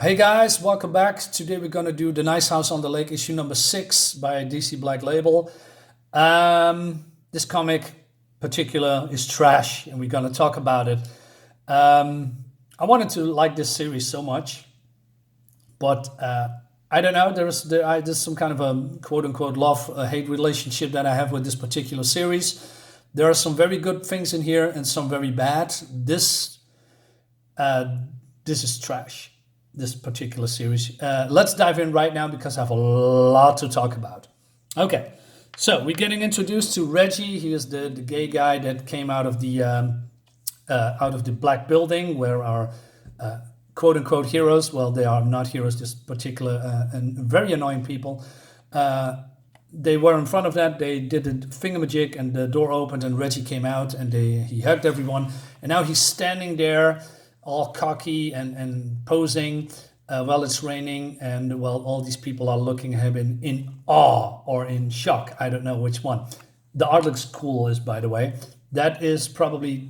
Hey guys, welcome back. Today we're gonna do The Nice House on the Lake, issue number 6 by DC Black Label. This comic particular is trash, and we're gonna talk about it. I wanted to like this series so much, but I don't know. There's some kind of a quote unquote love hate relationship that I have with this particular series. There are some very good things in here and some very bad. This is trash, this particular series. Let's dive in right now because I have a lot to talk about. Okay, so we're getting introduced to Reggie. He is the gay guy that came out of the black building where our quote unquote heroes, well, they are not heroes, this particular and very annoying people. They were in front of that. They did the thingamajig, and the door opened, and Reggie came out, and he hugged everyone. And now he's standing there, all cocky and posing while it's raining, and well, all these people are looking at him in awe or in shock. I don't know which one. The art looks cool, by the way. That is probably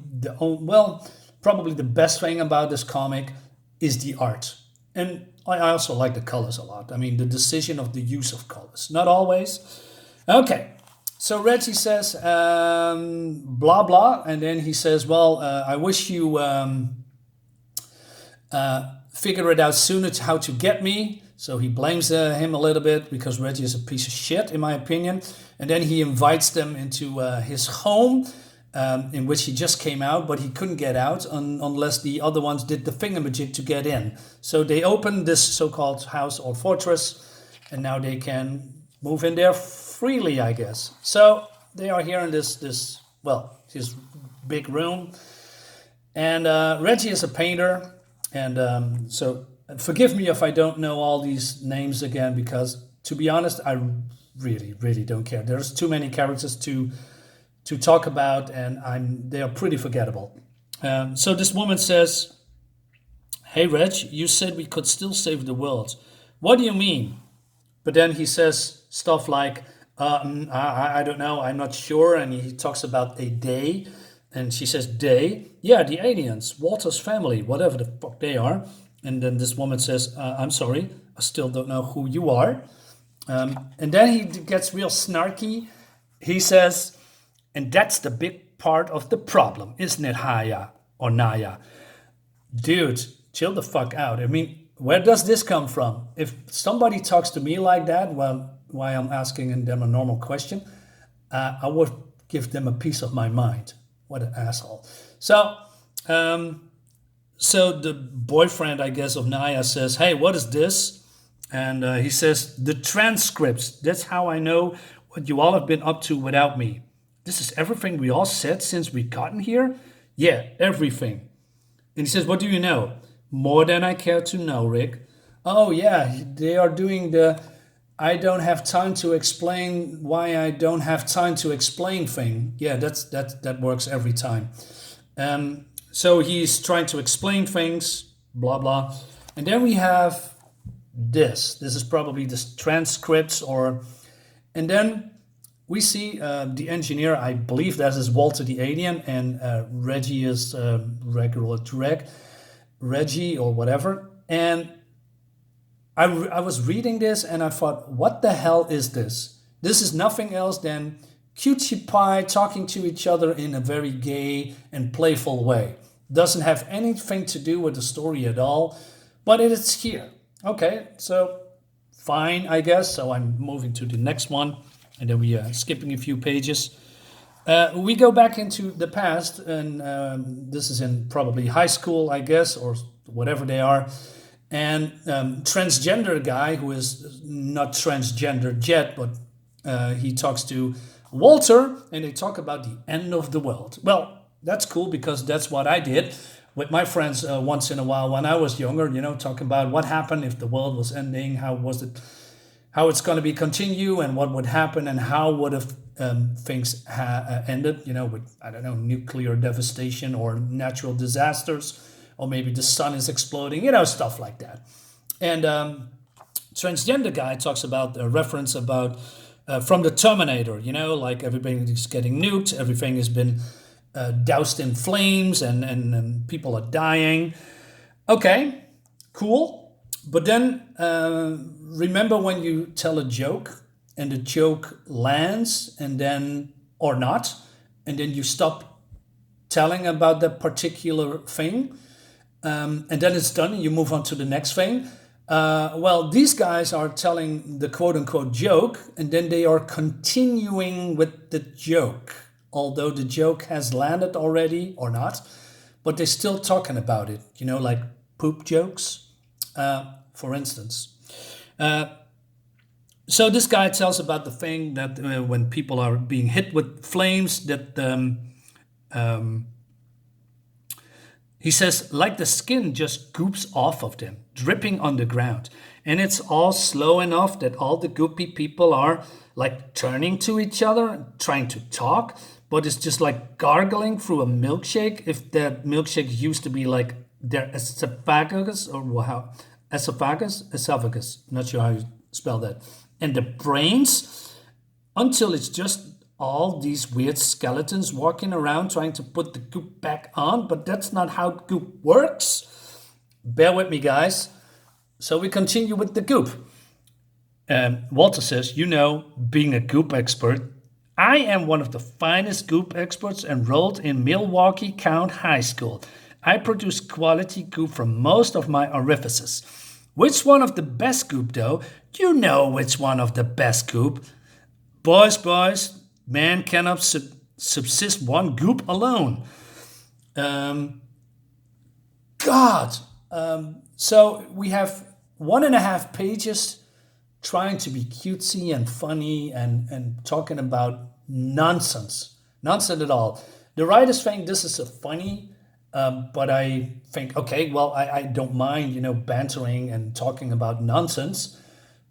probably the best thing about this comic is the art. And I also like the colors a lot. I mean, the decision of the use of colors. Not always. Okay, so Reggie says, blah, blah. And then he says, well, I wish you figure it out sooner how to get me. So he blames him a little bit because Reggie is a piece of shit, in my opinion. And then he invites them into his home, in which he just came out, but he couldn't get out unless the other ones did the thingamajig to get in. So they opened this so-called house or fortress, and now they can move in there freely, I guess. So they are here in this his big room. And Reggie is a painter, and so forgive me if I don't know all these names again, because to be honest, I really, really don't care. There's too many characters to talk about, and they are pretty forgettable. So this woman says, hey Reg, you said we could still save the world. What do you mean? But then he says stuff like, I don't know, I'm not sure. And he talks about a day, and she says, day? Yeah, the aliens, Walter's family, whatever the fuck they are. And then this woman says, I'm sorry, I still don't know who you are. And then he gets real snarky. He says, and that's the big part of the problem, isn't it, Haya or Naya? Dude, chill the fuck out. I mean, where does this come from? If somebody talks to me like that, well, why I'm asking them a normal question, I would give them a piece of my mind. What an asshole. So the boyfriend, I guess, of Naya says, hey, what is this? And he says, the transcripts. That's how I know what you all have been up to without me. This is everything we all said since we gotten here? Yeah, everything. And he says, what do you know? More than I care to know, Rick. Oh, yeah, they are doing the I don't have time to explain why I don't have time to explain thing. Yeah, that works every time. So he's trying to explain things, blah, blah. And then we have this. This is probably the transcripts and then we see the engineer, I believe that is Walter the alien, and Reggie is regular Reggie or whatever. And I was reading this and I thought, what the hell is this? This is nothing else than Cutie Pie talking to each other in a very gay and playful way. Doesn't have anything to do with the story at all, but it is here. Okay, so fine, I guess. So I'm moving to the next one. And then we are skipping a few pages. We go back into the past, and this is in probably high school, I guess, or whatever they are. And transgender guy, who is not transgender yet, but he talks to Walter, and they talk about the end of the world. Well, that's cool because that's what I did with my friends once in a while when I was younger, talking about what happened if the world was ending, how it's going to be continue, and what would happen, and how would have things ended, with, I don't know, nuclear devastation or natural disasters, or maybe the sun is exploding, stuff like that. And transgender guy talks about a reference about from the Terminator, like everything is getting nuked, everything has been doused in flames, and people are dying. Okay, cool. But then remember when you tell a joke and the joke lands and then, or not, and then you stop telling about that particular thing, and then it's done and you move on to the next thing. Well, these guys are telling the quote unquote joke and then they are continuing with the joke, although the joke has landed already or not, but they're still talking about it, like poop jokes, for instance. So this guy tells about the thing that when people are being hit with flames, that he says, like the skin just goops off of them, dripping on the ground. And it's all slow enough that all the goopy people are like turning to each other, trying to talk, but it's just like gargling through a milkshake. If that milkshake used to be like their esophagus, or how, esophagus, not sure how you spell that, and the brains, until it's just all these weird skeletons walking around trying to put the goop back on, but that's not how goop works. Bear with me, guys. So we continue with the goop. Walter says, being a goop expert, I am one of the finest goop experts enrolled in Milwaukee County High School. I produce quality goop from most of my orifices. Which one of the best goop, though? You know which one of the best goop. Boys, man cannot subsist one goop alone. God. So we have 1.5 pages trying to be cutesy and funny and talking about nonsense. Nonsense at all. The writers think this is a funny, but I think, okay, well, I don't mind, bantering and talking about nonsense.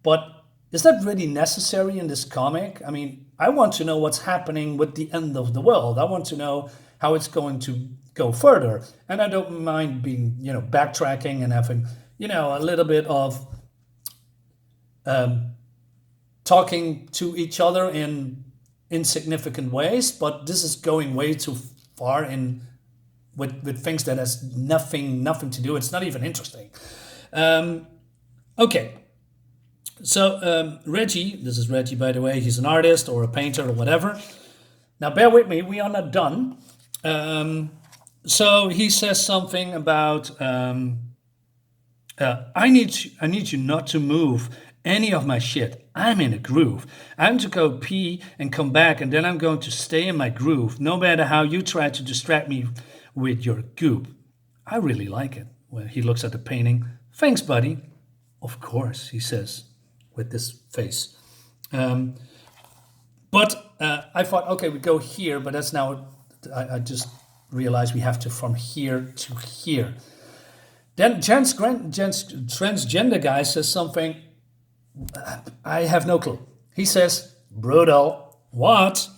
But is that really necessary in this comic? I mean, I want to know what's happening with the end of the world. I want to know how it's going to go further. And I don't mind being, backtracking and having, a little bit of talking to each other in insignificant ways. But this is going way too far in with things that has nothing to do. It's not even interesting. Okay. So Reggie, this is Reggie, by the way, he's an artist or a painter or whatever. Now bear with me, we are not done. So he says something about, I need you not to move any of my shit. I'm in a groove. I'm to go pee and come back, and then I'm going to stay in my groove, no matter how you try to distract me with your goop. I really like it. When he looks at the painting. Thanks, buddy. Of course, he says, with this face. But I thought, okay, we go here, but that's now, I just realized we have to from here to here. Then transgender guy says something, I have no clue. He says, brutal. What?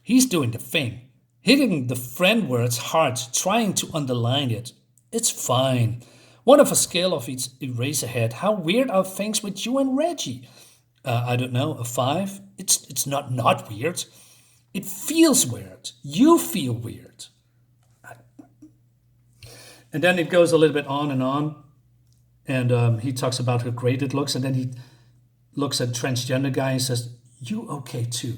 He's doing the thing. Hitting the friend words hard, trying to underline it. It's fine. One of a scale of each Eraserhead. How weird are things with you and Reggie? I don't know, a 5? It's not weird. It feels weird. You feel weird. And then it goes a little bit on. And he talks about how great it looks. And then he looks at transgender guy and says, you okay too?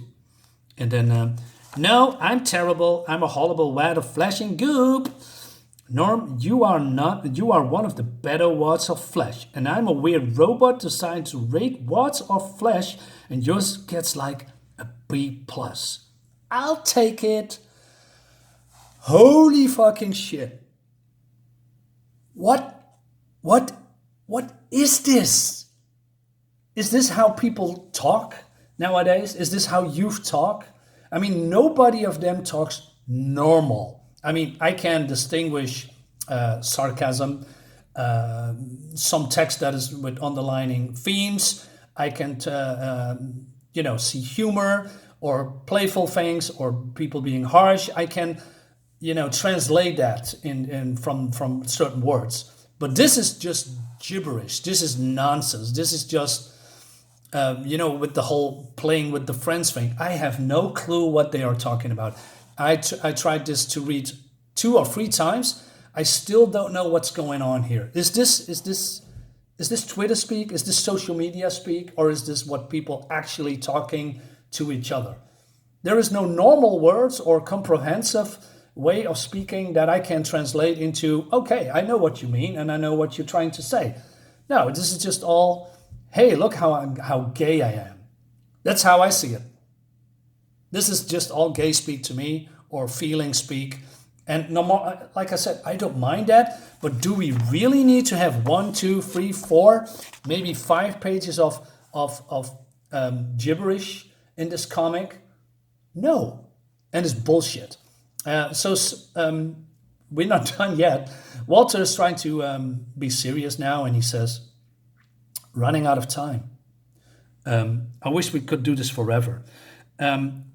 And then, no, I'm terrible. I'm a horrible wad of flashing goop. Norm, you are not. You are one of the better wads of flesh. And I'm a weird robot designed to rate wads of flesh. And yours gets like a B+. I'll take it. Holy fucking shit. What is this? Is this how people talk nowadays? Is this how youth talk? I mean, nobody of them talks normal. I mean, I can distinguish sarcasm, some text that is with underlining themes. I can, see humor or playful things or people being harsh. I can, translate that in from certain words. But this is just gibberish. This is nonsense. This is just, with the whole playing with the friends thing. I have no clue what they are talking about. I tried this to read 2 or 3 times. I still don't know what's going on here. Is this Is this Twitter speak? Is this social media speak? Or is this what people actually talking to each other? There is no normal words or comprehensive way of speaking that I can translate into, okay, I know what you mean and I know what you're trying to say. No, this is just all, hey, look how gay I am. That's how I see it. This is just all gay speak to me, or feeling speak. And no more, like I said, I don't mind that. But do we really need to have 1, 2, 3, 4, maybe 5 pages of gibberish in this comic? No, and it's bullshit. We're not done yet. Walter is trying to be serious now, and he says, "Running out of time. I wish we could do this forever."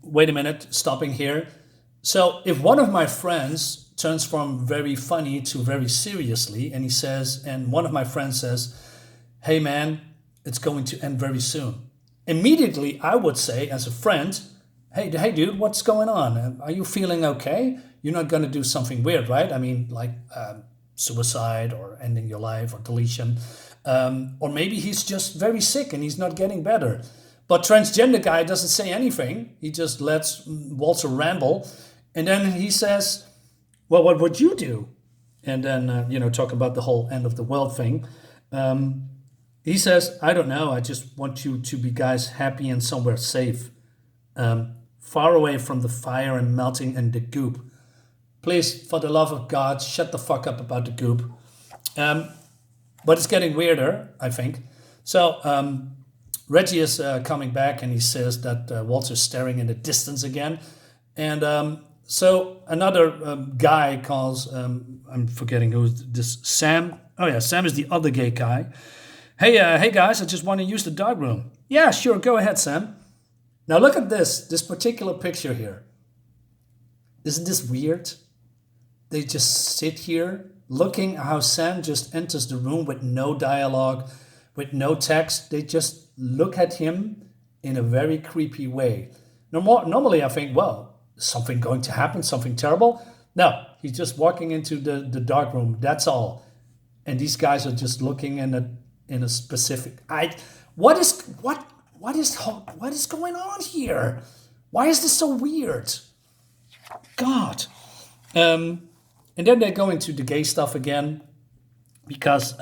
Wait a minute, stopping here. So if one of my friends turns from very funny to very seriously, and he says, and one of my friends says, "Hey man, it's going to end very soon," immediately I would say, as a friend, hey dude, what's going on? Are you feeling okay? You're not going to do something weird, right? I mean, like suicide or ending your life or deletion. Or maybe he's just very sick and he's not getting better. But transgender guy doesn't say anything. He just lets Walter ramble. And then he says, well, what would you do? And then, talk about the whole end of the world thing. He says, I don't know. I just want you to be guys happy and somewhere safe. Far away from the fire and melting in the goop. Please, for the love of God, shut the fuck up about the goop. But it's getting weirder, I think. So Reggie is coming back, and he says that Walter's staring in the distance again. And so another guy calls, I'm forgetting who's this, Sam. Oh yeah, Sam is the other gay guy. Hey guys, I just want to use the dog room. Yeah, sure, go ahead, Sam. Now look at this particular picture here. Isn't this weird? They just sit here looking how Sam just enters the room with no dialogue, with no text. They just look at him in a very creepy way. Normally I think, well, is something going to happen, something terrible? No, he's just walking into the dark room, that's all. And these guys are just looking in a specific... What is going on here? Why is this so weird? God. And then they go into the gay stuff again, because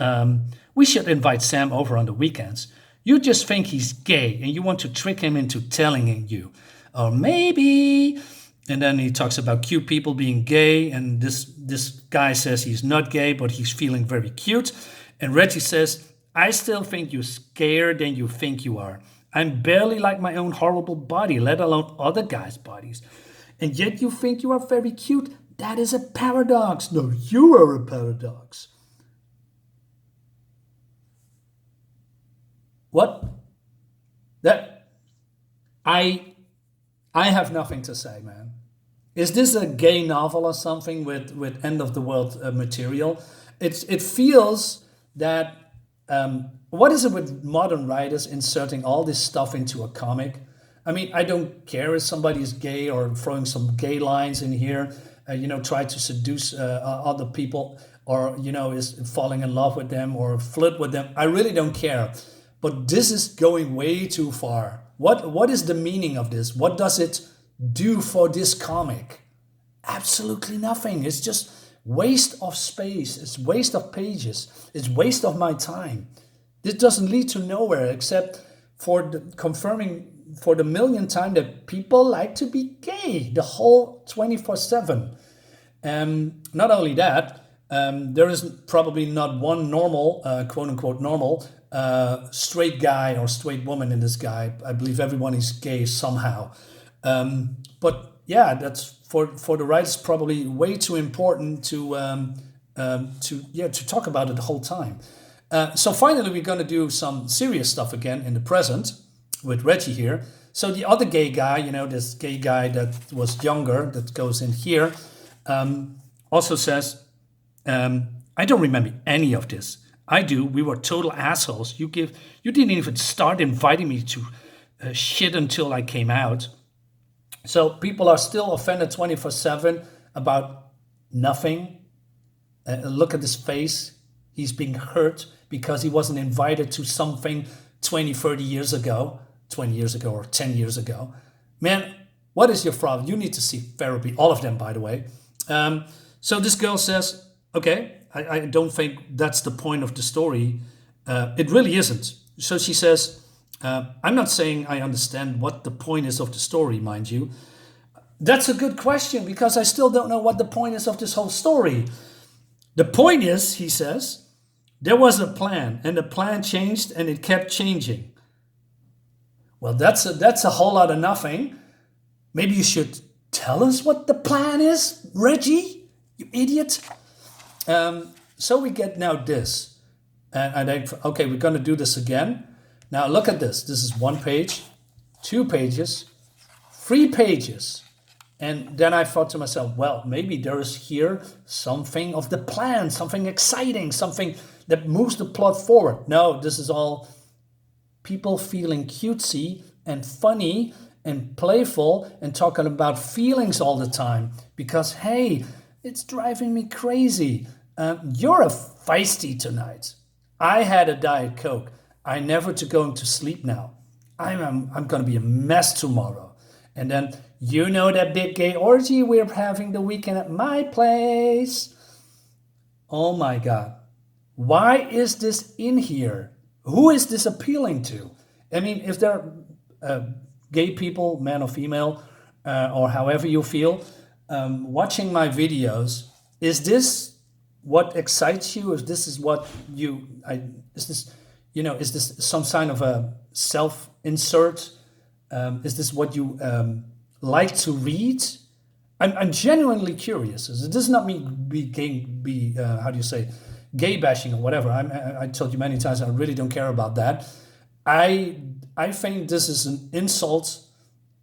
we should invite Sam over on the weekends. You just think he's gay and you want to trick him into telling you. Or maybe... And then he talks about cute people being gay, and this guy says he's not gay, but he's feeling very cute. And Reggie says, I still think you're scarier than you think you are. I'm barely like my own horrible body, let alone other guys' bodies. And yet you think you are very cute. That is a paradox. No, you are a paradox. What? That I have nothing to say, man. Is this a gay novel or something with end of the world material? It feels that what is it with modern writers inserting all this stuff into a comic? I mean, I don't care if somebody is gay or throwing some gay lines in here, try to seduce other people, or, is falling in love with them or flirt with them. I really don't care. But this is going way too far. What is the meaning of this? What does it do for this comic? Absolutely nothing. It's just waste of space. It's waste of pages. It's waste of my time. This doesn't lead to nowhere except for confirming for the millionth time that people like to be gay the whole 24/7. Not only that, there is probably not one normal, quote unquote normal, straight guy or straight woman in this guy. I believe everyone is gay somehow. But yeah, that's for the writers probably way too important to talk about it the whole time. So finally, we're going to do some serious stuff again in the present with Reggie here. So the other gay guy, this gay guy that was younger, that goes in here, also says, I don't remember any of this. I do. We were total assholes. You didn't even start inviting me to shit until I came out. So people are still offended 24/7 about nothing. Look at his face. He's being hurt because he wasn't invited to something 20, 30 years ago, 20 years ago or 10 years ago. Man, what is your problem? You need to see therapy. All of them, by the way. So this girl says, okay, I don't think that's the point of the story. It really isn't. So she says, I'm not saying I understand what the point is of the story, mind you. That's a good question because I still don't know what the point is of this whole story. The point is, he says, there was a plan and the plan changed and it kept changing. Well, that's a whole lot of nothing. Maybe you should tell us what the plan is, Reggie, you idiot. So we get now this. And I think, okay, we're going to do this again. Now look at this. This is 1 page, 2 pages, 3 pages. And then I thought to myself, well, maybe there is here something of the plan, something exciting, something that moves the plot forward. No, this is all people feeling cutesy and funny and playful and talking about feelings all the time. Because, hey, it's driving me crazy. You're a feisty tonight. I had a Diet Coke. I never to going to sleep now. I'm going to be a mess tomorrow. And then, you know that big gay orgy we're having the weekend at my place. Oh my God. Why is this in here? Who is this appealing to? I mean, if there are gay people, man or female, or however you feel, watching my videos, is this what excites you? Is this what you, is this some sign of a self-insert? Is this what you like to read? I'm genuinely curious. This does not mean be how do you say, gay bashing or whatever. I told you many times I really don't care about that. I think this is an insult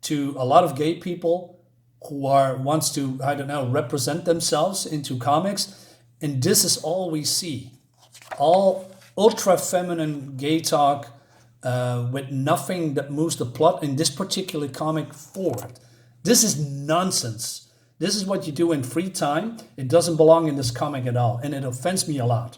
to a lot of gay people who wants to, I don't know, represent themselves into comics. And this is all we see. All ultra feminine gay talk with nothing that moves the plot in this particular comic forward. This is nonsense. This is what you do in free time. It doesn't belong in this comic at all. And it offends me a lot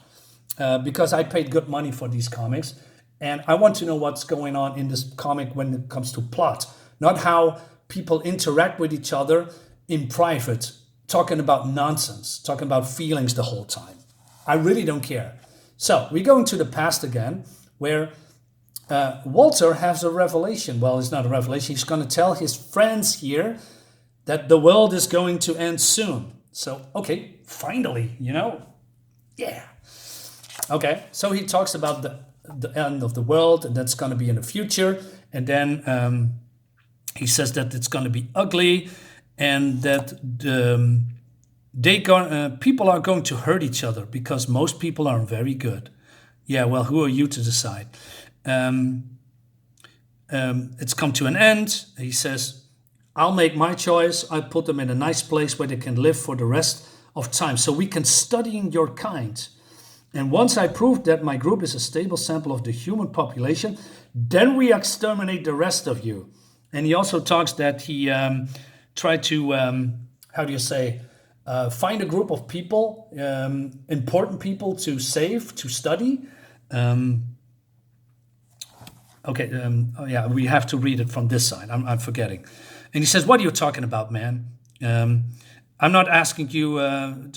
because I paid good money for these comics. And I want to know what's going on in this comic when it comes to plot. Not how people interact with each other in private, talking about nonsense, talking about feelings the whole time. I really don't care. So we go into the past again, where Walter has a revelation. Well, it's not a revelation. He's going to tell his friends here that the world is going to end soon. So, okay, finally, yeah. Okay, so he talks about the end of the world, and that's going to be in the future. And then he says that it's going to be ugly, and that people are going to hurt each other because most people are very good. Yeah, well, who are you to decide? It's come to an end. He says, I'll make my choice. I put them in a nice place where they can live for the rest of time. So we can study in your kind. And once I prove that my group is a stable sample of the human population, then we exterminate the rest of you. And he also talks that he tried to, find a group of people, important people to save, to study. We have to read it from this side. I'm forgetting. And he says, what are you talking about, man? I'm not asking you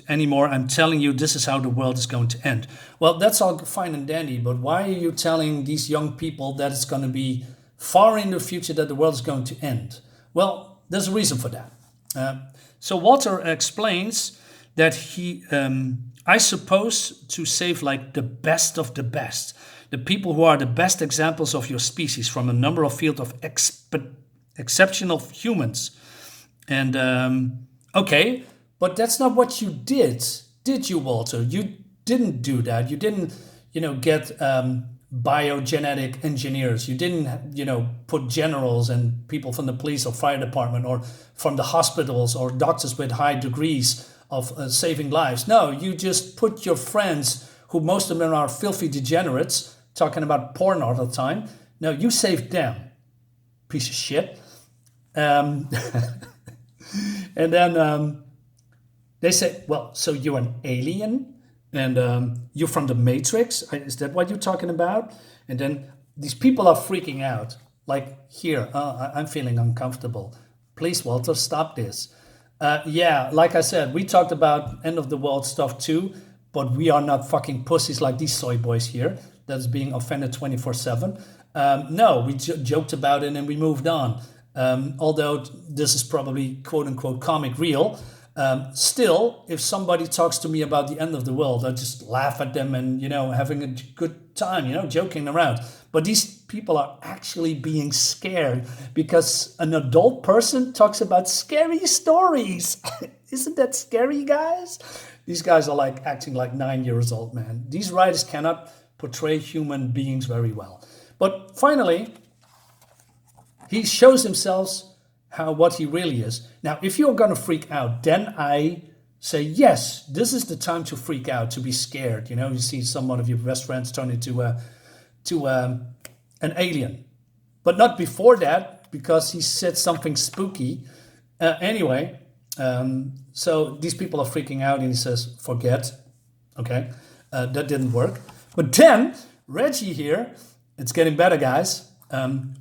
anymore. I'm telling you this is how the world is going to end. Well, that's all fine and dandy, but why are you telling these young people that it's going to be far in the future that the world is going to end? Well, there's a reason for that. So Walter explains that I suppose to save like the best of the best, the people who are the best examples of your species from a number of fields of exceptional humans. And okay, but that's not what you did you, Walter? You didn't do that. You didn't, get biogenetic engineers. You didn't, put generals and people from the police or fire department or from the hospitals or doctors with high degrees of saving lives. No, you just put your friends, who most of them are filthy degenerates, talking about porn all the time. No, you saved them, piece of shit. And then they say, well, so you're an alien? And you're from the Matrix. Is that what you're talking about? And then these people are freaking out. Like, here, I'm feeling uncomfortable. Please, Walter, stop this. Yeah, like I said, we talked about end of the world stuff too, but we are not fucking pussies like these soy boys here that's being offended 24/7. No, we joked about it and we moved on. Although this is probably quote unquote comic real, still, if somebody talks to me about the end of the world, I just laugh at them and, having a good time, joking around. But these people are actually being scared because an adult person talks about scary stories. Isn't that scary, guys? These guys are like acting like 9 years old, man. These writers cannot portray human beings very well. But finally, he shows himself what he really is. Now, if you're gonna freak out, then I say yes, this is the time to freak out, to be scared. You see some of your best friends turn into an alien, but not before that because he said something spooky. Anyway, so these people are freaking out, and he says, "Forget." Okay, that didn't work. But then Reggie here, it's getting better, guys.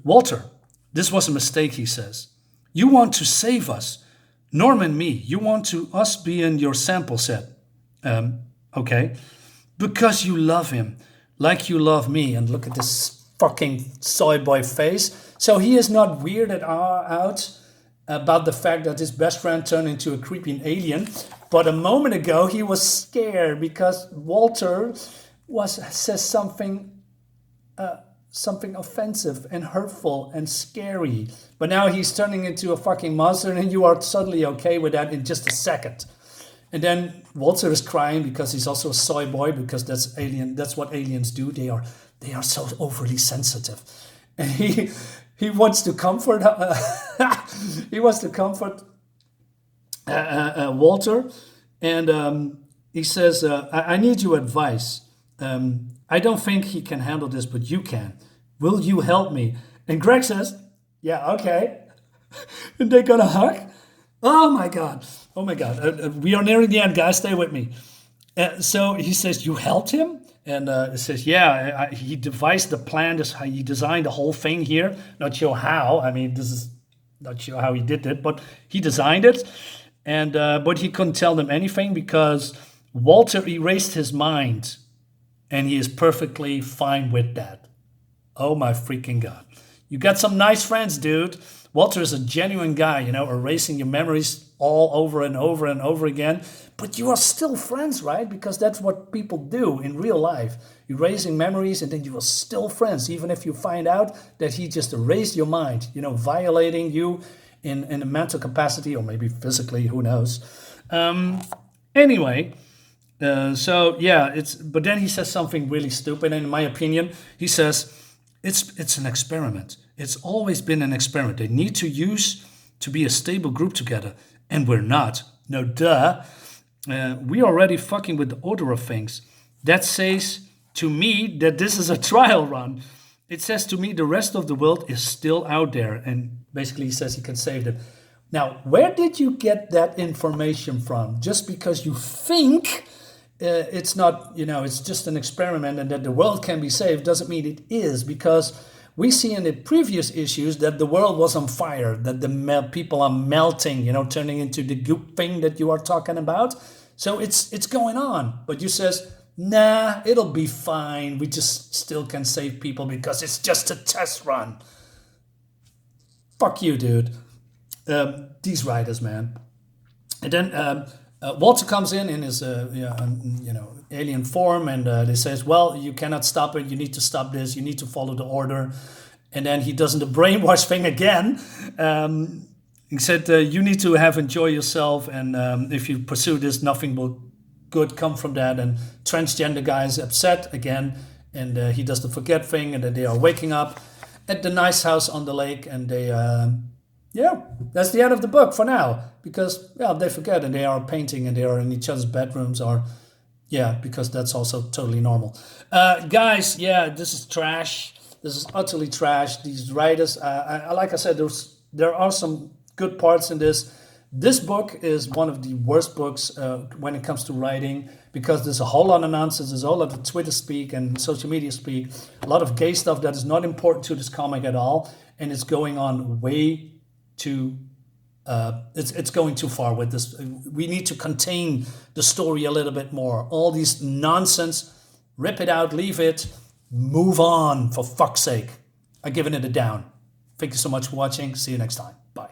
Walter, this was a mistake, he says. You want to save us, Norm and me. You want us be in your sample set. Okay. Because you love him, like you love me. And look at this fucking soy boy face. So he is not weirded out about the fact that his best friend turned into a creepy alien. But a moment ago, he was scared because Walter says something offensive and hurtful and scary. But now he's turning into a fucking monster, and you are suddenly okay with that in just a second. And then Walter is crying because he's also a soy boy, because that's alien. That's what aliens do. They are so overly sensitive, and he wants to comfort. He wants to comfort Walter, and he says, "I need your advice. I don't think he can handle this, but you can. Will you help me?" And Greg says, "Yeah, okay." And they're gonna hug. Oh my God. Oh my God. We are nearing the end, guys. Stay with me. So he says, "You helped him?" And it says, "Yeah, he devised the plan. He designed the whole thing here. Not sure how. I mean, this is not sure how he did it, but he designed it. And but he couldn't tell them anything because Walter erased his mind. And he is perfectly fine with that." Oh my freaking God. You got some nice friends, dude. Walter is a genuine guy, erasing your memories all over and over and over again. But you are still friends, right? Because that's what people do in real life. Erasing memories, and then you are still friends, even if you find out that he just erased your mind, violating you in a mental capacity or maybe physically, who knows. Anyway, so yeah, but then he says something really stupid, and in my opinion, he says, it's an experiment. It's always been an experiment. They need to use to be a stable group together, and we're not. No, duh. We are already fucking with the order of things. That says to me that this is a trial run. It says to me the rest of the world is still out there, and basically he says he can save them. Now, where did you get that information from? Just because you think it's not, it's just an experiment and that the world can be saved doesn't mean it is, because we see in the previous issues that the world was on fire, that the people are melting, turning into the goop thing that you are talking about. So it's going on. But you says, nah, it'll be fine. We just still can save people because it's just a test run. Fuck you, dude. These writers, man. And then Walter comes in his alien form, and they says, "Well, you cannot stop it. You need to stop this. You need to follow the order." And then he does the brainwash thing again. He said, "You need to enjoy yourself, and if you pursue this, nothing will good come from that." And transgender guy is upset again, and he does the forget thing, and then they are waking up at the nice house on the lake, and they. Yeah, that's the end of the book for now, because they forget and they are painting and they are in each other's bedrooms, because that's also totally normal. Guys, this is trash. This is utterly trash. These writers, like I said, there are some good parts in this, This book is one of the worst books when it comes to writing because there's a whole lot of nonsense. There's a whole lot of Twitter speak and social media speak, a lot of gay stuff that is not important to this comic at all, and it's going on way too. It's going too far with this. We need to contain the story a little bit more. All these nonsense, rip it out, leave it, move on. For fuck's sake, I'm giving it a down. Thank you so much for watching. See you next time. Bye.